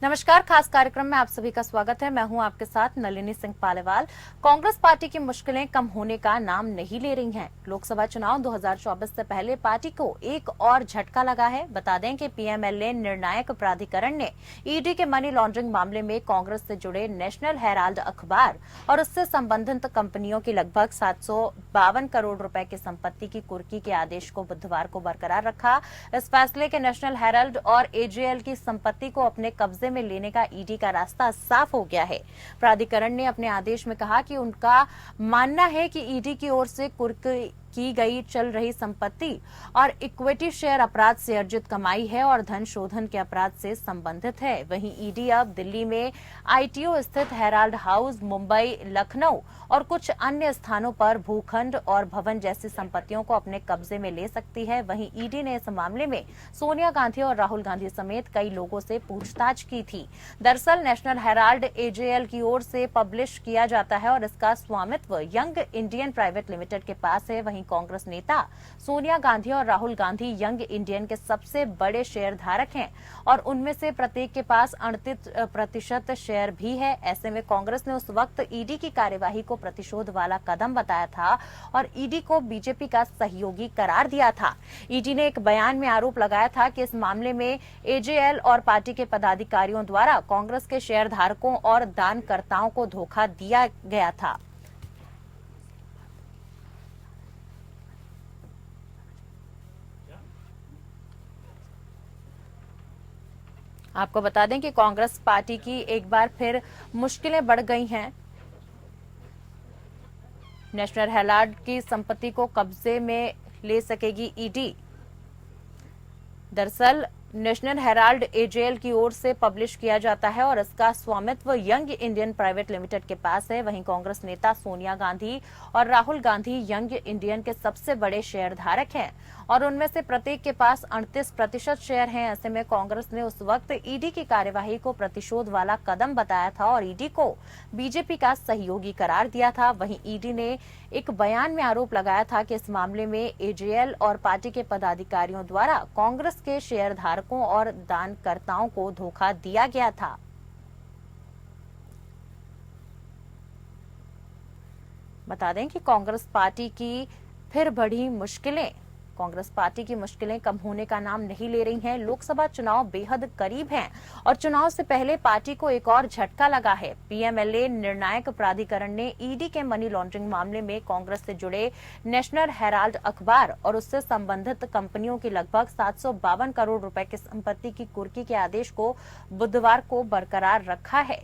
नमस्कार। खास कार्यक्रम में आप सभी का स्वागत है। मैं हूं आपके साथ नलिनी सिंह पालीवाल। कांग्रेस पार्टी की मुश्किलें कम होने का नाम नहीं ले रही हैं। लोकसभा चुनाव 2024 से पहले पार्टी को एक और झटका लगा है। बता दें कि पीएमएलए निर्णायक प्राधिकरण ने ईडी के मनी लॉन्ड्रिंग मामले में कांग्रेस से जुड़े नेशनल हेराल्ड अखबार और उससे संबंधित कंपनियों की लगभग 752 करोड़ रुपए की संपत्ति की कुर्की के आदेश को बुधवार को बरकरार रखा। इस फैसले के नेशनल हेराल्ड और एजेएल की संपत्ति को अपने कब्जे में लेने का ईडी का रास्ता साफ हो गया है। प्राधिकरण ने अपने आदेश में कहा कि उनका मानना है कि ईडी की ओर से कुर्की की गई चल रही संपत्ति और इक्विटी शेयर अपराध से अर्जित कमाई है और धन शोधन के अपराध से संबंधित है। वहीं ईडी अब दिल्ली में आईटीओ स्थित हेराल्ड हाउस, मुंबई, लखनऊ और कुछ अन्य स्थानों पर भूखंड और भवन जैसी संपत्तियों को अपने कब्जे में ले सकती है। वहीं ईडी ने इस मामले में सोनिया गांधी और राहुल गांधी समेत कई लोगों से पूछताछ की थी। दरअसल नेशनल हेराल्ड एजेएल की ओर से पब्लिश किया जाता है और इसका स्वामित्व यंग इंडियन प्राइवेट लिमिटेड के पास है। वहीं कांग्रेस नेता सोनिया गांधी और राहुल गांधी यंग इंडियन के सबसे बड़े शेयर धारक हैं और उनमें से प्रत्येक के पास 38% शेयर भी है। ऐसे में कांग्रेस ने उस वक्त ईडी की कार्यवाही को प्रतिशोध वाला कदम बताया था और ईडी को बीजेपी का सहयोगी करार दिया था। ईडी ने एक बयान में आरोप लगाया था कि इस मामले में एजेएल और पार्टी के पदाधिकारियों द्वारा कांग्रेस के शेयर धारकों और दानकर्ताओं को धोखा दिया गया था। आपको बता दें कि कांग्रेस पार्टी की एक बार फिर मुश्किलें बढ़ गई हैं। नेशनल हेराल्ड की संपत्ति को कब्जे में ले सकेगी ईडी। दरअसल नेशनल हेराल्ड एजेएल की ओर से पब्लिश किया जाता है और इसका स्वामित्व यंग इंडियन प्राइवेट लिमिटेड के पास है। वहीं कांग्रेस नेता सोनिया गांधी और राहुल गांधी यंग इंडियन के सबसे बड़े शेयर धारक हैं और उनमें से प्रत्येक के पास 38% शेयर हैं। ऐसे में कांग्रेस ने उस वक्त ईडी की कार्यवाही को प्रतिशोध वाला कदम बताया था और ईडी को बीजेपी का सहयोगी करार दिया था। वहीं ईडी ने एक बयान में आरोप लगाया था कि इस मामले में एजेएल और पार्टी के पदाधिकारियों द्वारा कांग्रेस के शेयर धारकों और दानकर्ताओं को धोखा दिया गया था। बता दें कि कांग्रेस पार्टी की फिर बढ़ी मुश्किलें। कांग्रेस पार्टी की मुश्किलें कम होने का नाम नहीं ले रही हैं। लोकसभा चुनाव बेहद करीब हैं और चुनाव से पहले पार्टी को एक और झटका लगा है। पीएमएलए निर्णायक प्राधिकरण ने ईडी के मनी लॉन्ड्रिंग मामले में कांग्रेस से जुड़े नेशनल हेराल्ड अखबार और उससे संबंधित कंपनियों की लगभग 752 करोड़ रुपए की संपत्ति की कुर्की के आदेश को बुधवार को बरकरार रखा है।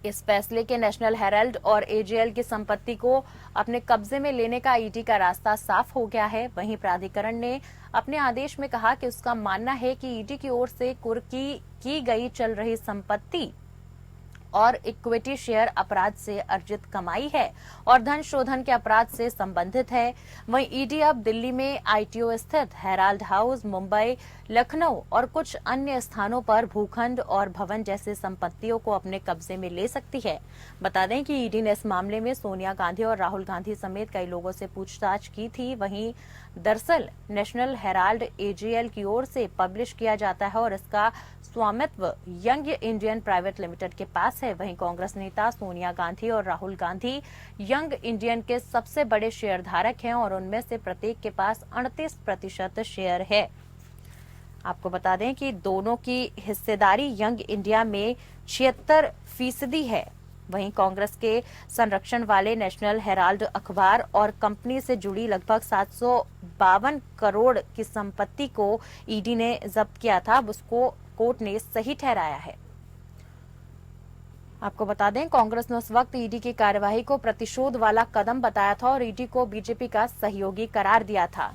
इस फैसले के नेशनल हेराल्ड और एजेएल की संपत्ति को अपने कब्जे में लेने का ईडी का रास्ता साफ हो गया है। वहीं प्राधिकरण ने अपने आदेश में कहा कि उसका मानना है कि ईडी की ओर से कुर्की की गई चल रही संपत्ति और इक्विटी शेयर अपराध से अर्जित कमाई है और धन शोधन के अपराध से संबंधित है। वहीं ईडी अब दिल्ली में आईटीओ स्थित हेराल्ड हाउस, मुंबई, लखनऊ और कुछ अन्य स्थानों पर भूखंड और भवन जैसे संपत्तियों को अपने कब्जे में ले सकती है। बता दें कि ईडी ने इस मामले में सोनिया गांधी और राहुल गांधी समेत कई लोगों से पूछताछ की थी। वहीं दरअसल नेशनल हेराल्ड एजेएल की ओर से पब्लिश किया जाता है और इसका स्वामित्व यंग इंडियन प्राइवेट लिमिटेड के पास है। वहीं कांग्रेस नेता सोनिया गांधी और राहुल गांधी यंग इंडियन के सबसे बड़े शेयर धारक हैं और उनमें से प्रत्येक के पास 38% शेयर है। आपको बता दें कि दोनों की हिस्सेदारी यंग इंडिया में 76% है। वहीं कांग्रेस के संरक्षण वाले नेशनल हेराल्ड अखबार और कंपनी से जुड़ी लगभग 752 करोड़ की संपत्ति को ईडी ने जब्त किया था, उसको कोर्ट ने सही ठहराया है। आपको बता दें कांग्रेस ने उस वक्त ईडी की कार्यवाही को प्रतिशोध वाला कदम बताया था और ईडी को बीजेपी का सहयोगी करार दिया था।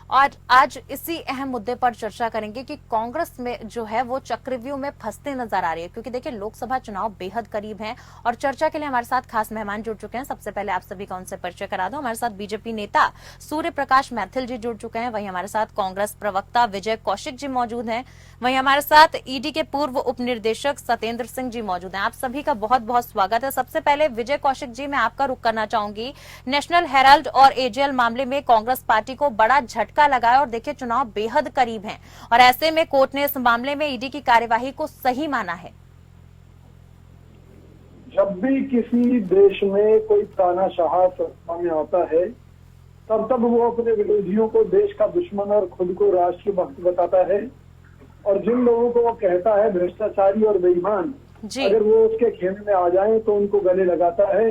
और आज इसी अहम मुद्दे पर चर्चा करेंगे कि कांग्रेस में जो है वो चक्रव्यूह में फंसते नजर आ रही है, क्योंकि देखिए लोकसभा चुनाव बेहद करीब हैं और चर्चा के लिए हमारे साथ खास मेहमान जुड़ चुके हैं। सबसे पहले आप सभी का उनसे परिचय करा दूं। हमारे साथ बीजेपी नेता सूर्य प्रकाश मैथिल जी जुड़ चुके हैं, वहीं हमारे साथ कांग्रेस प्रवक्ता विजय कौशिक जी मौजूद हैं, वहीं हमारे साथ ईडी के पूर्व उप निदेशक सत्येंद्र सिंह जी मौजूद हैं। आप सभी का बहुत बहुत स्वागत है। सबसे पहले विजय कौशिक जी, मैं आपका रुख करना चाहूंगी। नेशनल हेराल्ड और एजेएल मामले में कांग्रेस पार्टी को बड़ा झटका लगा है और देखिए चुनाव बेहद करीब हैं और ऐसे में कोर्ट ने इस मामले में ईडी की कार्यवाही को सही माना है। जब भी किसी देश में कोई तानाशाह सत्ता में आता है तब वो अपने विरोधियों को देश का दुश्मन और खुद को राष्ट्र भक्त बताता है, और जिन लोगों को वो कहता है भ्रष्टाचारी और बेईमान, अगर वो उसके खेमे में आ जाएं तो उनको गले लगाता है,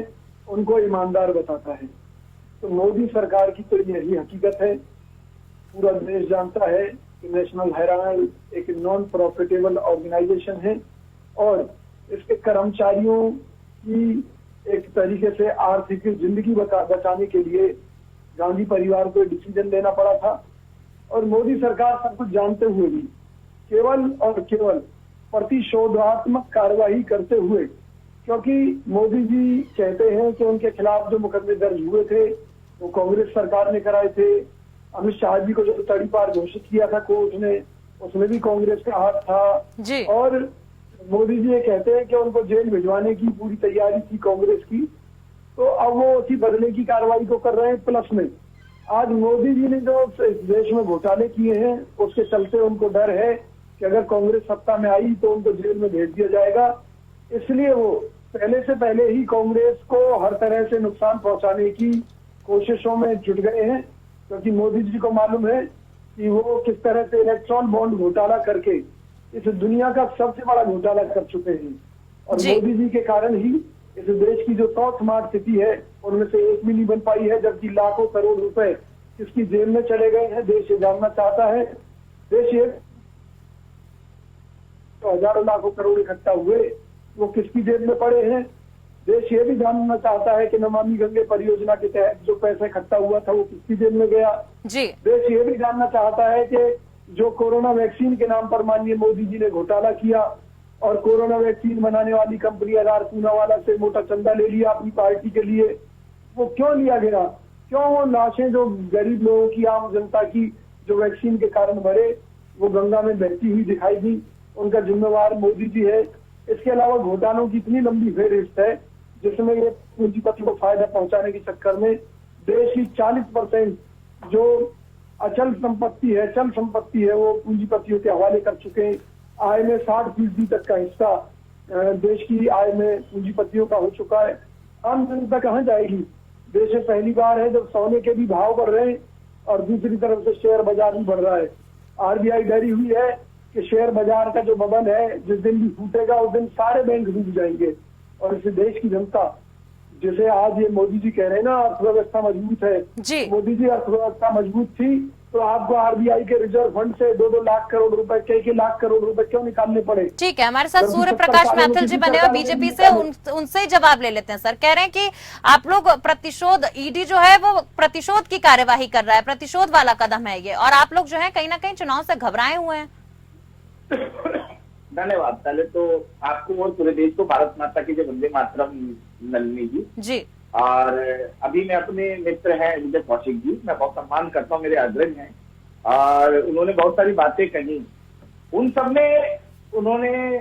उनको ईमानदार बताता है। तो मोदी सरकार की तो यही हकीकत है। पूरा देश जानता है कि नेशनल हेराल्ड एक नॉन प्रॉफिटेबल ऑर्गेनाइजेशन है और इसके कर्मचारियों की एक तरीके से आर्थिक जिंदगी बचाने के लिए गांधी परिवार को डिसीजन लेना पड़ा था। और मोदी सरकार सब कुछ जानते हुए भी केवल और केवल प्रतिशोधात्मक कार्यवाही करते हुए, क्योंकि मोदी जी कहते हैं कि उनके खिलाफ जो मुकदमे दर्ज हुए थे वो कांग्रेस सरकार ने कराए थे। अमित शाह जी को जो तड़ीपार घोषित किया था कोर्ट ने, उसमें भी कांग्रेस का हाथ था जी। और मोदी जी ये कहते हैं कि उनको जेल भिजवाने की पूरी तैयारी थी कांग्रेस की। तो अब वो उसी बदले की कार्रवाई को कर रहे हैं। प्लस में आज मोदी जी ने जो देश में घोटाले किए हैं उसके चलते उनको डर है कि अगर कांग्रेस सत्ता में आई तो उनको जेल में भेज दिया जाएगा। इसलिए वो पहले से पहले ही कांग्रेस को हर तरह से नुकसान पहुंचाने की कोशिशों में जुट गए हैं, क्योंकि मोदी जी को मालूम है कि वो किस तरह से इलेक्ट्रॉन बॉन्ड घोटाला करके इस दुनिया का सबसे बड़ा घोटाला कर चुके हैं। और मोदी जी के कारण ही इस देश की जो 100 स्मार्ट सिटी है उनमें से एक भी नहीं बन पाई है, जबकि लाखों करोड़ रुपए किसकी जेब में चले गए हैं देश ये जानना चाहता है। देश ये तो हजारों लाखों करोड़ इकट्ठा हुए वो किसकी जेब में पड़े हैं। देश ये भी जानना चाहता है कि नमामि गंगे परियोजना के तहत जो पैसा इकट्ठा हुआ था वो किसकी जेब में गया जी। देश ये भी जानना चाहता है कि जो कोरोना वैक्सीन के नाम पर माननीय मोदी जी ने घोटाला किया और कोरोना वैक्सीन बनाने वाली कंपनी आधार पूनावाला से मोटा चंदा ले लिया अपनी पार्टी के लिए, वो क्यों लिया गया? क्यों वो लाशें जो गरीब लोगों की, आम जनता की जो वैक्सीन के कारण मरे, वो गंगा में बहती हुई दिखाई दी? उनका जिम्मेवार मोदी जी है। इसके अलावा घोटालों की इतनी लंबी फेहरिस्त है जिसमें ये पूंजीपति को फायदा पहुंचाने के चक्कर में देश की 40% जो अचल संपत्ति है, चल संपत्ति है, वो पूंजीपतियों के हवाले कर चुके हैं। आय में 60% तक का हिस्सा देश की आय में पूंजीपतियों का हो चुका है। आम जनता कहाँ जाएगी? देश में पहली बार है जब सोने के भी भाव बढ़ रहे हैं और दूसरी तरफ से शेयर बाजार भी बढ़ रहा है। आरबीआई डरी हुई है कि शेयर बाजार का जो बबल है जिस दिन भी फूटेगा उस दिन सारे बैंक डूब जाएंगे। और इस देश की जनता, जैसे आज ये मोदी जी कह रहे हैं ना अर्थव्यवस्था मजबूत है, मोदी जी अर्थव्यवस्था मजबूत थी तो आपको आरबीआई के रिजर्व फंड से 2-2 लाख करोड़ रुपए, कई लाख करोड़ रुपए क्यों निकालने पड़े? ठीक है, हमारे साथ सूर्य प्रकाश मैथिल जी बने हुए बीजेपी से, उनसे ही जवाब ले लेते हैं। सर कह रहे हैं कि आप लोग प्रतिशोध, ईडी जो है वो प्रतिशोध की कार्यवाही कर रहा है, प्रतिशोध वाला कदम है ये, और आप लोग जो है कहीं ना कहीं चुनाव से घबराए हुए हैं। धन्यवाद। पहले तो आपको और पूरे देश को भारत माता की जय वंदे मातरम नलिनी जी। और अभी मैं अपने मित्र हैं विजय कौशिक जी, मैं बहुत सम्मान करता हूँ, मेरे अग्रज हैं और उन्होंने बहुत सारी बातें कही। उन सब में उन्होंने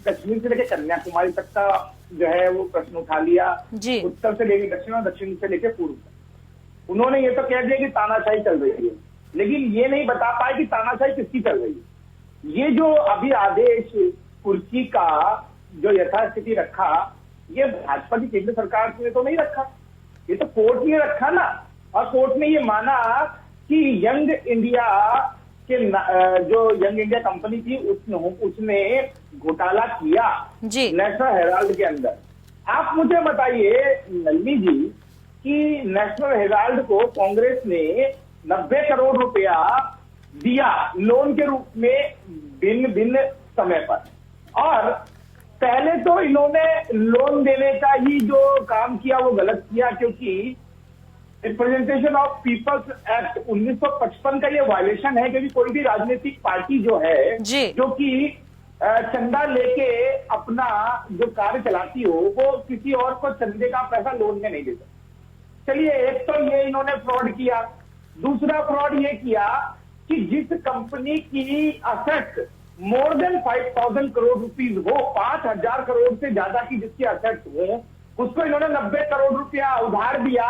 कश्मीर से लेकर कन्याकुमारी तक का जो है वो प्रश्न उठा लिया, उत्तर से लेकर दक्षिण और दक्षिण से लेकर पूर्व तक। उन्होंने ये तो कह दिया कि तानाशाही चल रही है, लेकिन ये नहीं बता पाए कि तानाशाही किसकी चल रही है। ये जो अभी आदेश कुर्सी का जो यथास्थिति रखा, ये भाजपा की केंद्र सरकार ने तो नहीं रखा, ये तो कोर्ट ने रखा ना। और कोर्ट ने ये माना कि यंग इंडिया के जो यंग इंडिया कंपनी थी उसने घोटाला किया नेशनल हेराल्ड के अंदर। आप मुझे बताइए नलिनी जी कि नेशनल हेराल्ड को कांग्रेस ने 90 करोड़ रुपया दिया लोन के रूप में भिन्न भिन्न समय पर, और पहले तो इन्होंने लोन देने का ही जो काम किया वो गलत किया, क्योंकि रिप्रेजेंटेशन ऑफ पीपल्स एक्ट 1955 का ये वायलेशन है, क्योंकि कोई भी राजनीतिक पार्टी जो है जो कि चंदा लेके अपना जो कार्य चलाती हो, वो किसी और को चंदे का पैसा लोन में नहीं दे सकती। चलिए, एक तो ये इन्होंने फ्रॉड किया। दूसरा फ्रॉड ये किया कि जिस कंपनी की asset more than 5,000 crore rupees हो, 5,000 करोड़ से ज्यादा की जिसकी असेट हो, उसको इन्होंने 90 करोड़ रुपया उधार दिया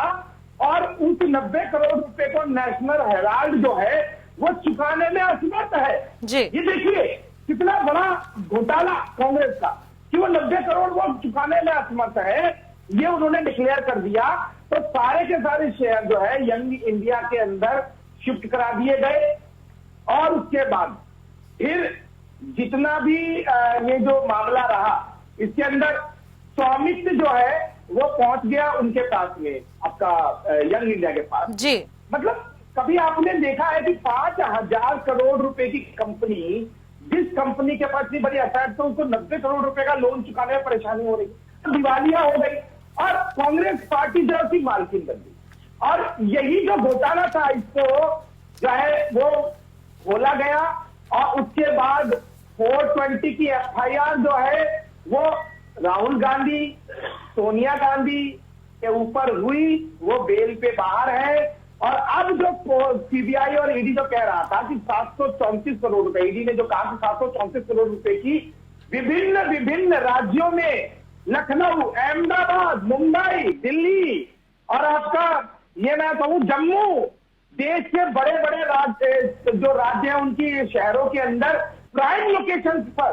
और उस 90 करोड़ रुपए को नेशनल हेराल्ड जो है वो चुकाने में असमर्थ है। ये देखिए कितना बड़ा घोटाला कांग्रेस का कि वो 90 करोड़ वो चुकाने में असमर्थ है, ये उन्होंने डिक्लेयर कर दिया। तो सारे के सारे शेयर जो है यंग इंडिया के अंदर शिफ्ट करा दिए गए और उसके बाद फिर जितना भी ये जो मामला रहा, इसके अंदर स्वामित्व जो है वो पहुंच गया उनके पास में, आपका यंग इंडिया के पास जी। मतलब कभी आपने देखा है कि 5,000 करोड़ रुपए की कंपनी, जिस कंपनी के पास इतनी बड़ी असेट, तो उसको 90 करोड़ रुपए का लोन चुकाने में परेशानी हो रही, दिवालिया हो गई और कांग्रेस पार्टी जो उसकी मालकिन बन गई। और यही जो घोटाला था, इसको जो है वो खोला गया और उसके बाद 420 की FIR जो है वो राहुल गांधी, सोनिया गांधी के ऊपर हुई, वो बेल पे बाहर है। और अब जो CBI और ED जो कह रहा था कि 734 करोड़ रुपए, ED ने जो कहा कि 734 करोड़ रुपए की विभिन्न राज्यों में, लखनऊ, अहमदाबाद, मुंबई, दिल्ली और आपका ये मैं कहूं जम्मू, देश के बड़े बड़े जो राज्य हैं उनकी शहरों के अंदर प्राइम लोकेशन पर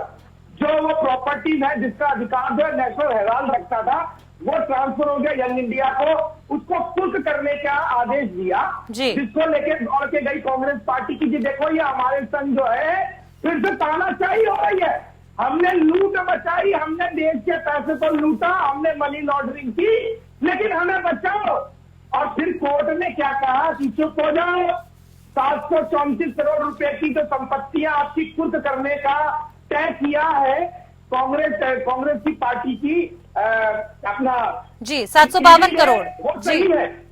जो वो प्रॉपर्टीज है जिसका अधिकार जो है नेशनल हेराल्ड रखता था, वो ट्रांसफर हो गया यंग इंडिया को। उसको कुर्क करने का आदेश दिया, जिसको लेके दौड़ के गई कांग्रेस पार्टी की, देखो ये हमारे संग जो है फिर से तानाशाही हो रही है, हमने लूट मचाई, हमने देश के पैसे को लूटा, हमने मनी लॉन्ड्रिंग की, लेकिन हमें बचाओ। और फिर कोर्ट ने क्या कहा कि चुप हो जाओ, 734 करोड़ रुपए की जो संपत्तियां आपकी कुर्क करने का तय किया है कांग्रेस की पार्टी की अपना जी 752 करोड़ वो सही है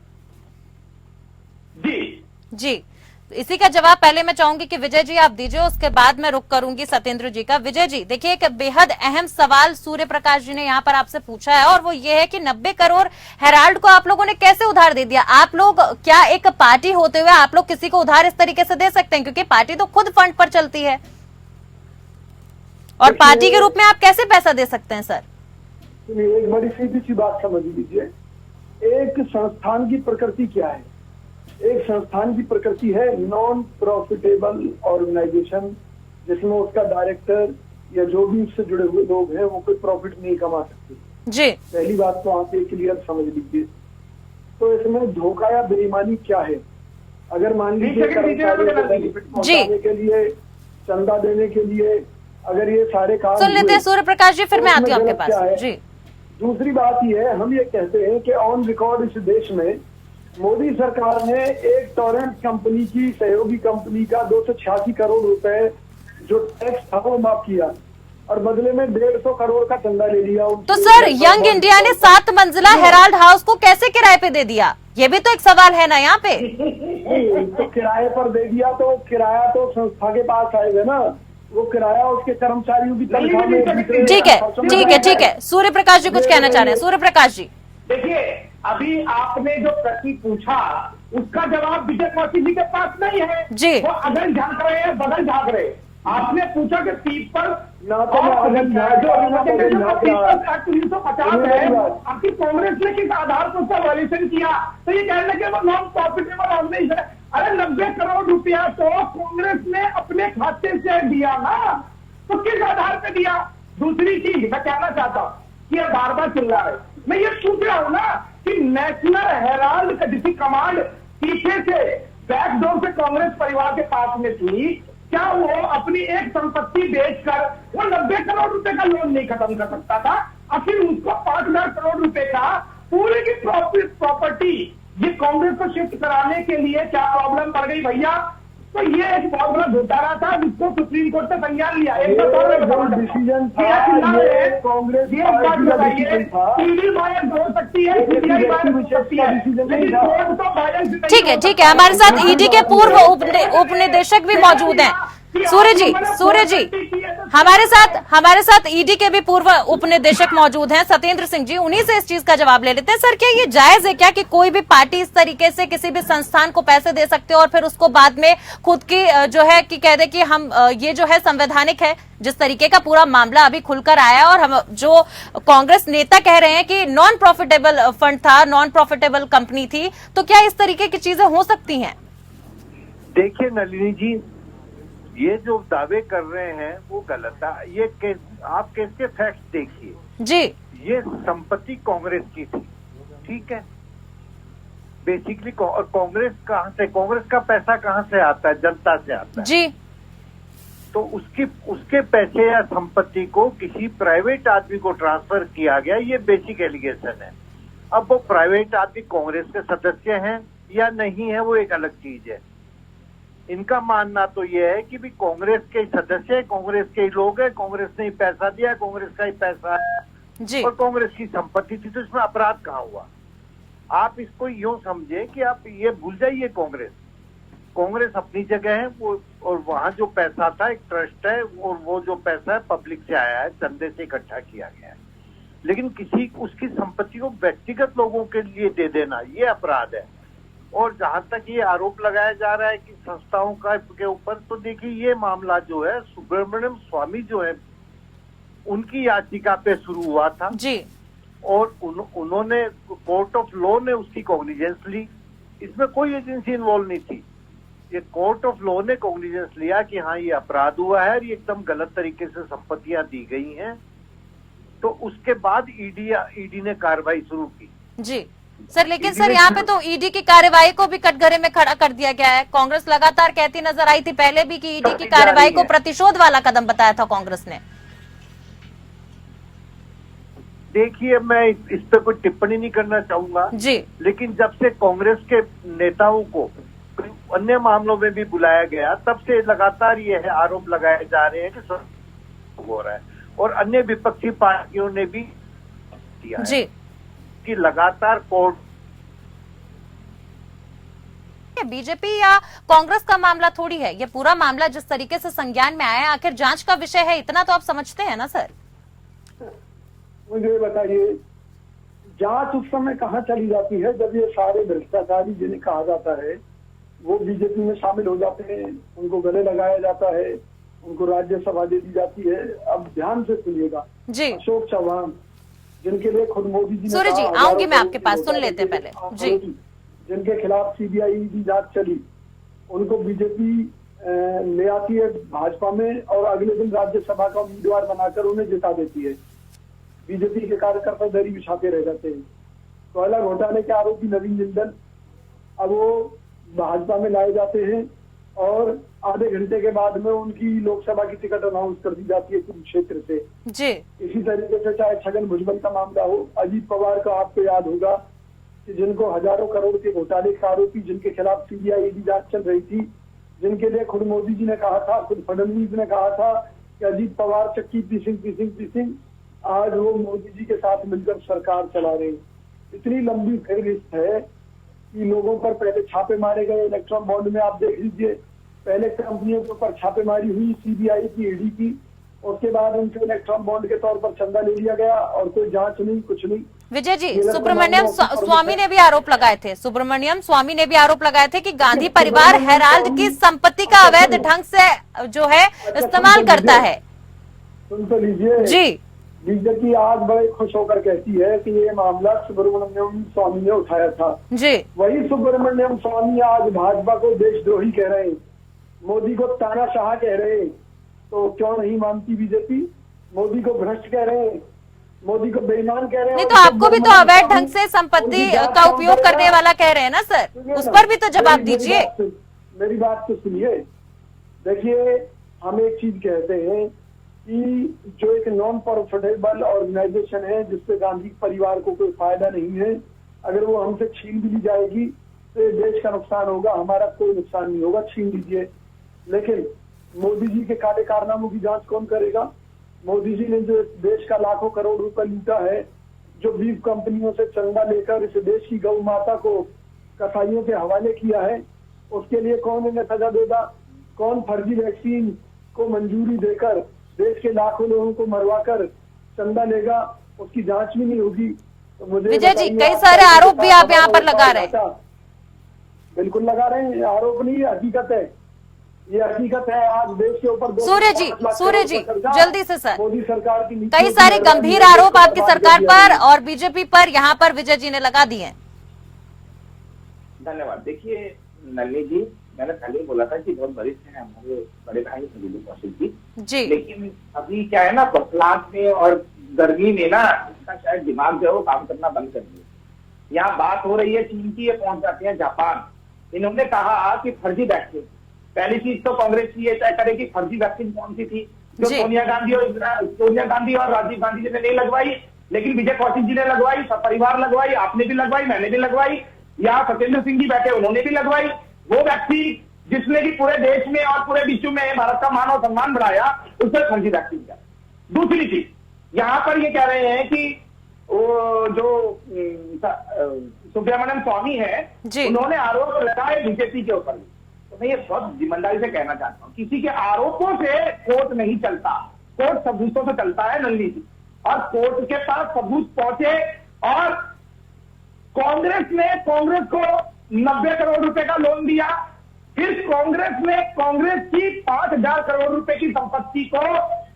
जी। इसी का जवाब पहले मैं चाहूंगी कि विजय जी आप दीजिए, उसके बाद मैं रुक करूंगी सत्येंद्र जी का। विजय जी देखिए, एक बेहद अहम सवाल सूर्य प्रकाश जी ने यहाँ पर आपसे पूछा है और वो ये है कि 90 करोड़ हेराल्ड को आप लोगों ने कैसे उधार दे दिया? आप लोग क्या एक पार्टी होते हुए आप लोग किसी को उधार इस तरीके से दे सकते हैं? क्योंकि पार्टी तो खुद फंड पर चलती है और पार्टी के रूप में आप कैसे पैसा दे सकते हैं सर? एक बड़ी सीधी सी बात समझ लीजिए, एक संस्थान की प्रकृति क्या है? एक संस्थान की प्रकृति है नॉन प्रॉफिटेबल ऑर्गेनाइजेशन, जिसमें उसका डायरेक्टर या जो भी उससे जुड़े हुए लोग हैं वो कोई प्रॉफिट नहीं कमा सकते जी। पहली बात तो आप ये क्लियर समझ लीजिए। तो इसमें धोखा या बेईमानी क्या है? अगर मान लीजिए बेनिफिट पहुंचाने के लिए, चंदा देने के लिए, अगर ये सारे काम सुन लेते हैं सूर्य प्रकाश जी, फिर मैं आती हूँ आपके पास जी। दूसरी बात ये है, हम ये कहते हैं कि ऑन रिकॉर्ड इस देश में मोदी सरकार ने एक टॉरेंट कंपनी की, सहयोगी कंपनी का 286 करोड़ रुपए जो टैक्स था वो माफ किया और बदले में 150 करोड़ का चंदा ले लिया। तो सर यंग इंडिया ने 7 मंजिला हेराल्ड हाउस को कैसे किराए पे दे दिया? ये भी तो एक सवाल है ना यहाँ पे। तो किराए पर दे दिया तो किराया तो संस्था के पास आएगा ना, वो किराया उसके कर्मचारियों की तनख्वाह में। ठीक है सूर्य प्रकाश जी कुछ कहना चाह रहे हैं। सूर्य प्रकाश जी देखिए, अभी आपने जो प्रश्न पूछा उसका जवाब विजय कौशिक जी के पास नहीं है जी। वो अगल झांक रहे हैं, बगल झांक रहे हैं। आपने पूछा कि पीपल जो 350 है आपकी कांग्रेस ने किस आधार पर उसका वॉल्यूशन किया? तो ये कहने के वो नॉन प्रॉफिटेबल ऑर्गेनाइजेशन। अरे 90 करोड़ रुपया तो कांग्रेस ने अपने खाते से दिया ना, तो किस आधार पे दिया? दूसरी चीज मैं कहना चाहता हूँ कि ये बार बार चिल्ला रहे, मैं ये पूछ रहा हूँ ना कि नेशनल हेराल्ड का जिसकी कमांड पीछे से बैकडोर से कांग्रेस परिवार के पास में थी, क्या वो अपनी एक संपत्ति बेचकर वो 90 करोड़ रुपए का लोन नहीं खत्म कर सकता था? आखिर उसको 5,000 करोड़ रुपए का पूरे की प्रॉपर्टी ये कांग्रेस को शिफ्ट कराने के लिए क्या प्रॉब्लम पड़ गई भैया? तो ये एक बहुत बड़ा घोटाला था जिसको सुप्रीम कोर्ट ने संज्ञान लिया। एक डिसीजन कांग्रेस ठीक है, हमारे साथ ईडी के पूर्व उप निदेशक भी मौजूद हैं। सूर्य जी हमारे साथ ईडी के भी पूर्व उप निदेशक मौजूद हैं, सत्येंद्र सिंह जी, उन्हीं से इस चीज का जवाब ले लेते हैं। सर, क्या ये जायज है क्या कि कोई भी पार्टी इस तरीके से किसी भी संस्थान को पैसे दे सकते हो और फिर उसको बाद में खुद की जो है कि कह दे कि हम ये जो है संवैधानिक है? जिस तरीके का पूरा मामला अभी खुलकर आया है और हम जो कांग्रेस नेता कह रहे हैं कि नॉन प्रॉफिटेबल फंड था, नॉन प्रॉफिटेबल कंपनी थी, तो क्या इस तरीके की चीजें हो सकती हैं? देखिए नलिनी जी, ये जो दावे कर रहे हैं वो गलत है। ये आप कैसे फैक्ट्स देखिए जी। ये संपत्ति कांग्रेस की थी, ठीक है। बेसिकली कांग्रेस कांग्रेस का पैसा कहाँ से आता है? जनता से आता है जी। तो उसके पैसे या संपत्ति को किसी प्राइवेट आदमी को ट्रांसफर किया गया, ये बेसिक एलिगेशन है। अब वो प्राइवेट आदमी कांग्रेस के सदस्य हैं या नहीं है, वो एक अलग चीज है। इनका मानना तो ये है कि भी कांग्रेस के सदस्य है, कांग्रेस के लोग हैं, कांग्रेस ने ही पैसा दिया, कांग्रेस का ही पैसा है जी। और कांग्रेस की संपत्ति थी, तो इसमें अपराध कहाँ हुआ? आप इसको यूं समझे कि आप ये भूल जाइए कांग्रेस अपनी जगह है वो, और वहां जो पैसा था एक ट्रस्ट है और वो जो पैसा है पब्लिक से आया है, चंदे से इकट्ठा किया गया है। लेकिन उसकी संपत्ति को व्यक्तिगत लोगों के लिए दे देना ये अपराध है। और जहां तक ये आरोप लगाया जा रहा है कि संस्थाओं का के ऊपर, तो देखिए ये मामला जो है सुब्रमण्यम स्वामी जो है उनकी याचिका पे शुरू हुआ था जी। और उन्होंने कोर्ट ऑफ लॉ ने उसकी कॉग्निजेंस ली। इसमें कोई एजेंसी इन्वॉल्व नहीं थी। ये कोर्ट ऑफ लॉ ने कॉग्निजेंस लिया कि हाँ ये अपराध हुआ है और ये एकदम गलत तरीके से संपत्तियां दी गई हैं। तो उसके बाद ईडी ने कार्रवाई शुरू की जी। सर, लेकिन सर यहाँ पे तो ईडी की कार्रवाई को भी कटघरे में खड़ा कर दिया गया है। कांग्रेस लगातार कहती नजर आई थी पहले भी कि ईडी की कार्रवाई को प्रतिशोध वाला कदम बताया था कांग्रेस ने। देखिए मैं इस पे कोई टिप्पणी नहीं करना चाहूंगा जी। लेकिन जब से कांग्रेस के नेताओं को अन्य मामलों में भी बुलाया गया, तब से लगातार ये है आरोप लगाए जा रहे हैं कि हो रहा है और अन्य विपक्षी पार्टियों ने भी किया जी कि लगातार कोर्ट बीजेपी या कांग्रेस का मामला थोड़ी है ये। पूरा मामला जिस तरीके से संज्ञान में आया, आखिर जांच का विषय है, इतना तो आप समझते हैं ना सर? मुझे बताइए, जांच उस समय कहाँ चली जाती है जब ये सारे भ्रष्टाचारी जिन्हें कहा जाता है वो बीजेपी में शामिल हो जाते हैं, उनको गले लगाया जाता है, उनको राज्यसभा दे दी जाती है। अब ध्यान से सुनिएगा जी। अशोक चौहान, जिनके लिए खुद मोदी जी ने सूर्य जी आऊंगी मैं आपके पास, सुन लेते हैं पहले जी। जिनके खिलाफ सीबीआई की जांच चली, उनको बीजेपी ले आती है भाजपा में और अगले दिन राज्यसभा का उम्मीदवार बनाकर उन्हें जिता देती है। बीजेपी के कार्यकर्ता दरी बिछाते रह जाते हैं। कोयला घोटाले के आरोपी नवीन जिंदल अब वो भाजपा में लाए जाते हैं और आधे घंटे के बाद में उनकी लोकसभा की टिकट अनाउंस कर दी जाती है कुरुक्षेत्र से जी। इसी तरीके से चाहे छगन भुजबल का मामला हो, अजीत पवार का आपको याद होगा कि जिनको हजारों करोड़ के घोटाले के आरोपी, जिनके खिलाफ सीबीआई की जांच चल रही थी, जिनके लिए खुद मोदी जी ने कहा था, खुद फडणवीस ने कहा था कि अजीत पवार चक्की पीसिंग, आज वो मोदी जी के साथ मिलकर सरकार चला रहे हैं। इतनी लंबी फहरिस्त है कि लोगों पर पहले छापे मारे गए। इलेक्ट्रॉन बॉन्ड में आप देख लीजिए, पहले कंपनियों के ऊपर छापेमारी हुई सीबीआई की, ईडी की, उसके बाद उनके इलेक्ट्रॉन बॉन्ड के तौर पर चंदा ले लिया गया और कोई जांच नहीं, कुछ नहीं। विजय जी, सुब्रमण्यम स्वामी ने भी आरोप लगाए थे, कि गांधी परिवार हेराल्ड की संपत्ति का अवैध ढंग से जो है इस्तेमाल करता है। सुन तो लीजिए जी। बीजेपी आज बड़े खुश होकर कहती है कि ये मामला सुब्रमण्यम स्वामी ने उठाया था जी। वही सुब्रमण्यम स्वामी आज भाजपा को देशद्रोही कह रहे हैं, मोदी को तानाशाह कह रहे हैं। तो क्यों नहीं मानती बीजेपी? मोदी को भ्रष्ट कह रहे हैं, मोदी को बेईमान कह रहे हैं। नहीं तो आपको भी तो अवैध ढंग से संपत्ति का उपयोग करने वाला कह रहे हैं ना सर, उस पर भी तो जवाब दीजिए। मेरी बात तो सुनिए। देखिए, हम एक चीज कहते हैं कि जो एक नॉन प्रॉफिटेबल ऑर्गेनाइजेशन है जिससे गांधी परिवार को कोई फायदा नहीं है, अगर वो हमसे छीन भी ली जाएगी तो देश का नुकसान होगा, हमारा कोई नुकसान नहीं होगा। छीन लीजिए, लेकिन मोदी जी के काले कारनामों की जांच कौन करेगा? मोदी जी ने जो देश का लाखों करोड़ रुपए लूटा है, जो बीफ कंपनियों से चंदा लेकर इस देश की गौ माता को कसाईयों के हवाले किया है, उसके लिए कौन इन्हें सजा देगा? कौन फर्जी वैक्सीन को मंजूरी देकर देश के लाखों लोगों को मरवाकर चंदा लेगा? उसकी जांच भी नहीं होगी। तो मुझे विजय जी, कई सारे आरोप भी आप यहाँ पर लगा रहे हैं। बिल्कुल लगा रहे हैं, आरोप नहीं, हकीकत है, ये हकीकत है। आज देश के ऊपर सूर्य जी जल्दी से सर, मोदी सरकार की कई सारे गंभीर आरोप आपकी सरकार पर और बीजेपी पर यहाँ पर विजय जी ने लगा दिए हैं। धन्यवाद। देखिए नलिनी जी, मैंने पहले ही बोला था कि बहुत वरिष्ठ हैं हमारे बड़े भाई दिलीप कौशिक जी, लेकिन अभी क्या है ना, बरसात में और गर्मी में ना इसका शायद दिमाग जो है वो काम करना बंद कर दिया। यहाँ बात हो रही है चीन की, ये पहुंच जाते हैं जापान। इन्होंने कहा कि फर्जी वैक्सीन, पहली चीज तो कांग्रेस की ये तय करे कि फर्जी वैक्सीन कौन सी थी, जो सोनिया गांधी और राजीव गांधी जी ने नहीं लगवाई, लेकिन विजय कौशिक जी ने लगवाई, सपरिवार लगवाई, आपने भी लगवाई, मैंने भी लगवाई, यहाँ सत्येंद्र सिंह जी बैठे उन्होंने भी लगवाई। वो वैक्सीन जिसने कि पूरे देश में और पूरे विश्व में भारत का मान और सम्मान बढ़ाया, उसने फर्जी वैक्सीन किया। दूसरी चीज, यहाँ पर ये कह रहे हैं कि वो जो सुब्रमण्यम स्वामी है, उन्होंने आरोप लगाए बीजेपी के ऊपर। तो मैं ये बहुत ईमानदारी से कहना चाहता हूँ, किसी के आरोपों से कोर्ट नहीं चलता, कोर्ट सबूतों से चलता है नलिनी जी। और कोर्ट के पास सबूत पहुंचे और कांग्रेस को 90 करोड़ रुपए का लोन दिया, फिर कांग्रेस की 5,000 करोड़ रुपए की संपत्ति को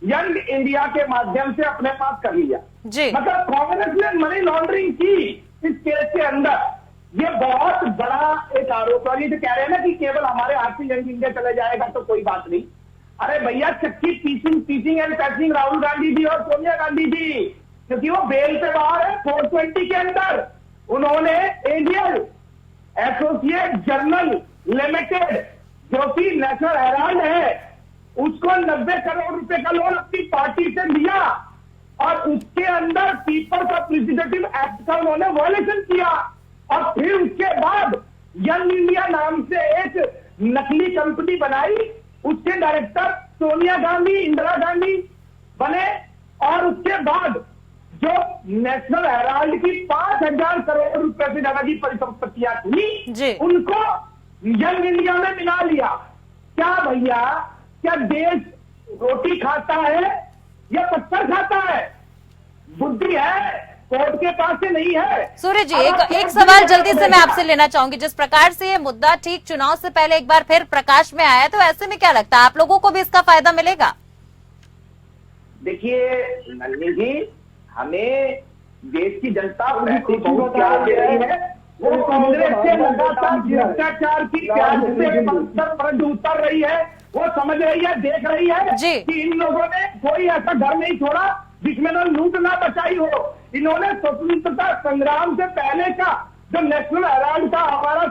यंग इंडिया के माध्यम से अपने पास कर लिया। मतलब कांग्रेस ने मनी लॉन्ड्रिंग की इस केस के अंदर। ये बहुत बड़ा एक आरोप है। जो कह रहे हैं ना कि केवल हमारे हाथ से यंग इंडिया चला जाएगा तो कोई बात नहीं, अरे भैया चक्की पीसिंग एंड पैसिंग राहुल गांधी जी और सोनिया गांधी जी, क्योंकि वो बेल पे बाहर है 420 के अंदर। उन्होंने एंजल एसोसिएट जर्नल लिमिटेड, जो कि नेशनल हेराल्ड है, उसको 90 करोड़ रुपए का लोन अपनी पार्टी से लिया और उसके अंदर पीपल्स रिप्रेजेंटेटिव एक्ट का उन्होंने वायलेशन किया। और फिर उसके बाद यंग इंडिया नाम से एक नकली कंपनी बनाई, उसके डायरेक्टर सोनिया गांधी, इंदिरा गांधी बने। और उसके बाद जो नेशनल हेराल्ड की 5,000 करोड़ रुपए से ज्यादा की परिसंपत्तियां थी, उनको यंग इंडिया में मिला लिया। क्या भैया, क्या देश रोटी खाता है या पत्थर खाता है? बुद्धि है, कोर्ट के पास से नहीं है। सूर्य जी, एक सवाल जल्दी से मैं आपसे लेना चाहूंगी। जिस प्रकार से ये मुद्दा ठीक चुनाव से पहले एक बार फिर प्रकाश में आया, तो ऐसे में क्या लगता है आप लोगों को भी इसका फायदा मिलेगा? देखिए नलिनी जी, हमें देश की जनता पैसे बहुत प्यार दे रही है। वो कांग्रेस से लगातार भ्रष्टाचार की प्याज से पर उतर रही है। वो समझ रही है, देख रही है कि इन लोगों ने कोई ऐसा घर नहीं छोड़ा जिसमें न लूट ना बचाई हो। इन्होंने स्वतंत्रता संग्राम से पहले का जो नेशनल हेराल्ड था, हमारा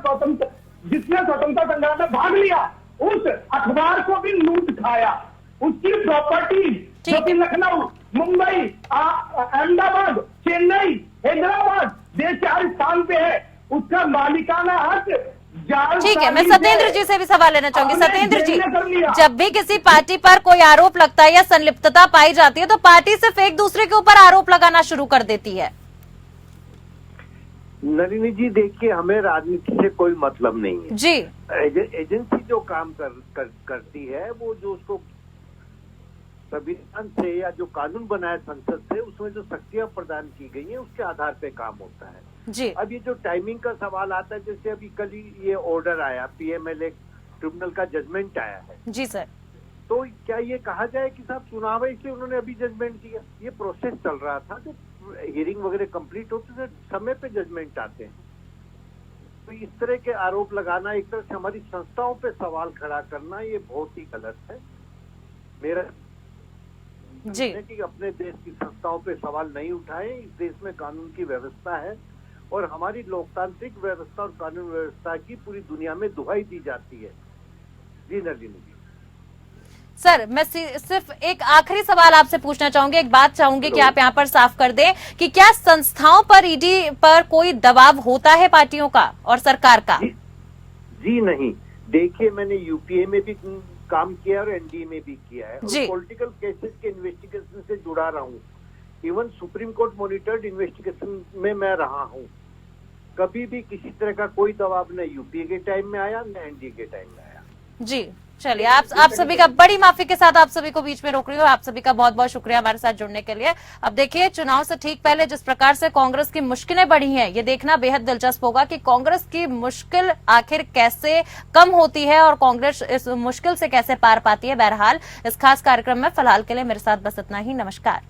जिसने स्वतंत्रता संग्राम में भाग लिया, उस अखबार को भी लूट खाया। उसकी प्रॉपर्टी जो कि लखनऊ, मुंबई, अहमदाबाद, चेन्नई, हैदराबाद, देश के हर स्थान पे है, उसका मालिकाना हक ठीक है। मैं सत्येंद्र जी से भी सवाल लेना चाहूंगी। सत्येंद्र जी, जब भी किसी पार्टी पर कोई आरोप लगता है या संलिप्तता पाई जाती है, तो पार्टी सिर्फ एक दूसरे के ऊपर आरोप लगाना शुरू कर देती है। नलिनी जी, देखिए, हमें राजनीति से कोई मतलब नहीं है जी। एजेंसी जो काम करती है, वो जो उसको संविधान से या जो कानून बनाया संसद से, उसमें जो शक्तियां प्रदान की गई हैं, उसके आधार पे काम होता है जी। अब ये जो टाइमिंग का सवाल आता है, जैसे अभी कल ही ये ऑर्डर आया, पीएमएलए ट्रिब्यूनल का जजमेंट आया है जी सर, तो क्या ये कहा जाए कि साहब चुनाव है इसलिए उन्होंने अभी जजमेंट दिया? ये प्रोसेस चल रहा था, जो हियरिंग वगैरह कंप्लीट होते थे, समय पे जजमेंट आते हैं। तो इस तरह के आरोप लगाना, एक तरह से हमारी संस्थाओं पे सवाल खड़ा करना, ये बहुत ही गलत है। मेरा जी कि अपने देश की संस्थाओं पे सवाल नहीं उठाए। इस देश में कानून की व्यवस्था है और हमारी लोकतांत्रिक व्यवस्था और कानून व्यवस्था की पूरी दुनिया में दुहाई दी जाती है। जी नलिनी जी। सर, मैं सिर्फ एक आखिरी सवाल आपसे पूछना चाहूंगी, एक बात चाहूंगी कि आप यहाँ पर साफ कर दें कि क्या संस्थाओं पर, ईडी पर कोई दबाव होता है पार्टियों का और सरकार का? जी नहीं। देखिए, मैंने यूपीए में भी काम किया है और एनडीए में भी किया है, और पॉलिटिकल केसेस के इन्वेस्टिगेशन से जुड़ा रहा हूँ। Even supreme court monitored investigation में मैं रहा हूँ। कभी भी किसी तरह का कोई दबाव न यूपीए के टाइम में आया, न एनडीए के टाइम में आया। जी चलिए, आप सभी का बड़ी माफी के साथ आप सभी को बीच में रोक रही हूँ। आप सभी का बहुत बहुत शुक्रिया हमारे साथ जुड़ने के लिए। अब देखिए, चुनाव से ठीक पहले जिस प्रकार से कांग्रेस की मुश्किलें बढ़ी हैं, ये देखना बेहद दिलचस्प होगा कि कांग्रेस की मुश्किल आखिर कैसे कम होती है और कांग्रेस इस मुश्किल से कैसे पार पाती है। बहरहाल इस खास कार्यक्रम में फिलहाल के लिए मेरे साथ बस इतना ही। नमस्कार।